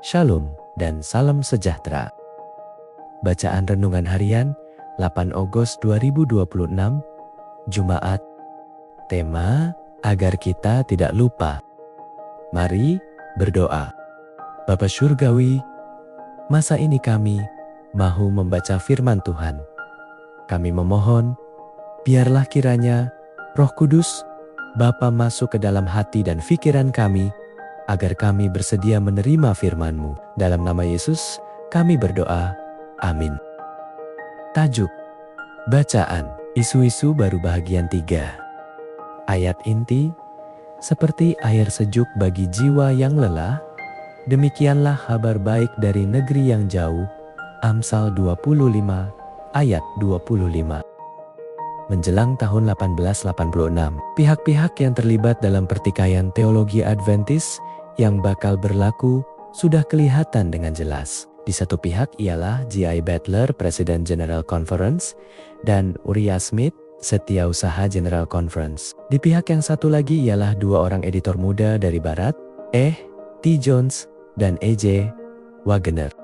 Shalom dan salam sejahtera. Bacaan Renungan Harian 8 Agustus 2026, Jumat. Tema, agar kita tidak lupa. Mari berdoa. Bapa Surgawi, masa ini kami mahu membaca firman Tuhan. Kami memohon, biarlah kiranya Roh Kudus Bapa masuk ke dalam hati dan pikiran kami, agar kami bersedia menerima firman-Mu. Dalam nama Yesus, kami berdoa. Amin. Tajuk, Bacaan, Isu-isu baru bagian 3. Ayat inti, seperti air sejuk bagi jiwa yang lelah, demikianlah kabar baik dari negeri yang jauh. Amsal 25, ayat 25. Menjelang tahun 1886, pihak-pihak yang terlibat dalam pertikaian teologi Adventis yang bakal berlaku sudah kelihatan dengan jelas. Di satu pihak ialah J.I. Butler, Presiden General Conference, dan Uriah Smith, Setiausaha General Conference. Di pihak yang satu lagi ialah dua orang editor muda dari Barat, T. Jones dan E.J. Waggoner.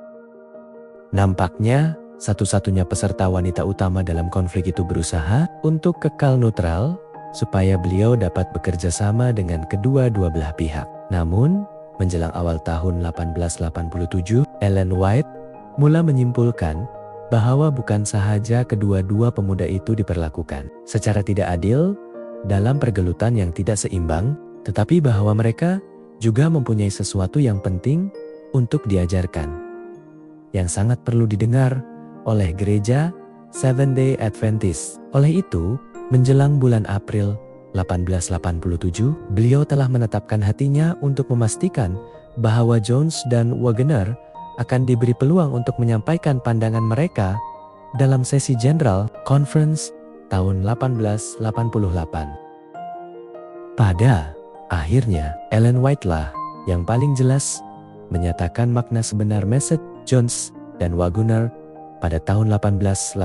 Nampaknya, satu-satunya peserta wanita utama dalam konflik itu berusaha untuk kekal netral supaya beliau dapat bekerja sama dengan kedua-dua belah pihak. Namun, menjelang awal tahun 1887, Ellen White mula menyimpulkan bahwa bukan sahaja kedua-dua pemuda itu diperlakukan secara tidak adil dalam pergelutan yang tidak seimbang, tetapi bahwa mereka juga mempunyai sesuatu yang penting untuk diajarkan, yang sangat perlu didengar oleh gereja Seventh-day Adventist. Oleh itu, menjelang bulan April 1887, beliau telah menetapkan hatinya untuk memastikan bahwa Jones dan Waggoner akan diberi peluang untuk menyampaikan pandangan mereka dalam sesi General Conference tahun 1888. Pada akhirnya, Ellen White lah yang paling jelas menyatakan makna sebenar message Jones dan Waggoner pada tahun 1888.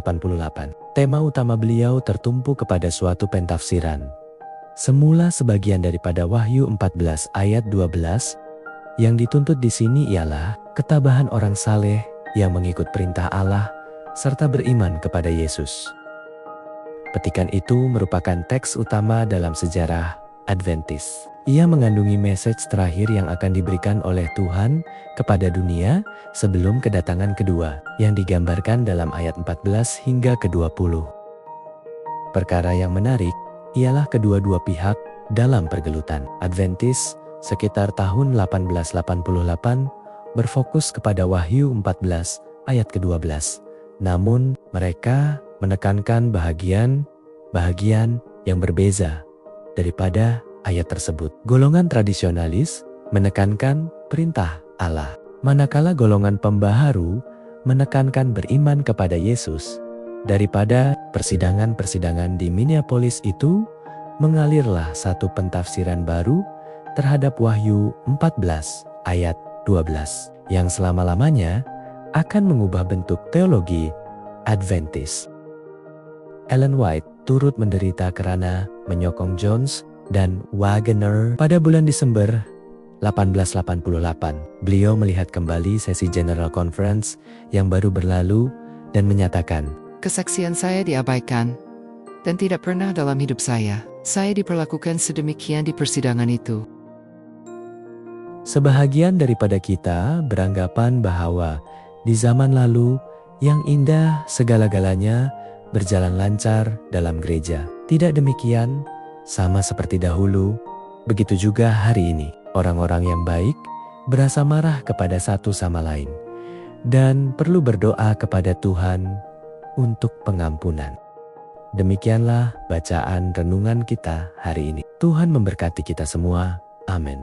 Tema utama beliau tertumpu kepada suatu pentafsiran. Semula sebagian daripada Wahyu 14 ayat 12, yang dituntut di sini ialah ketabahan orang saleh yang mengikut perintah Allah serta beriman kepada Yesus. Petikan itu merupakan teks utama dalam sejarah Adventist. Ia mengandungi message terakhir yang akan diberikan oleh Tuhan kepada dunia sebelum kedatangan kedua, yang digambarkan dalam ayat 14 hingga ke-20. Perkara yang menarik ialah kedua-dua pihak dalam pergelutan. Adventist sekitar tahun 1888 berfokus kepada Wahyu 14 ayat ke-12. Namun mereka menekankan bahagian yang berbeza daripada ayat tersebut. Golongan tradisionalis menekankan perintah Allah, manakala golongan pembaharu menekankan beriman kepada Yesus. Daripada persidangan-persidangan di Minneapolis itu, mengalirlah satu pentafsiran baru terhadap Wahyu 14 ayat 12 yang selama-lamanya akan mengubah bentuk teologi Adventist. Ellen White turut menderita karena menyokong Jones dan Waggoner. Pada bulan Desember 1888, beliau melihat kembali sesi General Conference yang baru berlalu dan menyatakan, "Kesaksian saya diabaikan, dan tidak pernah dalam hidup saya diperlakukan sedemikian di persidangan itu." Sebahagian daripada kita beranggapan bahwa di zaman lalu yang indah segala-galanya berjalan lancar dalam gereja. Tidak demikian, sama seperti dahulu, begitu juga hari ini. Orang-orang yang baik berasa marah kepada satu sama lain dan perlu berdoa kepada Tuhan untuk pengampunan. Demikianlah bacaan renungan kita hari ini. Tuhan memberkati kita semua. Amin.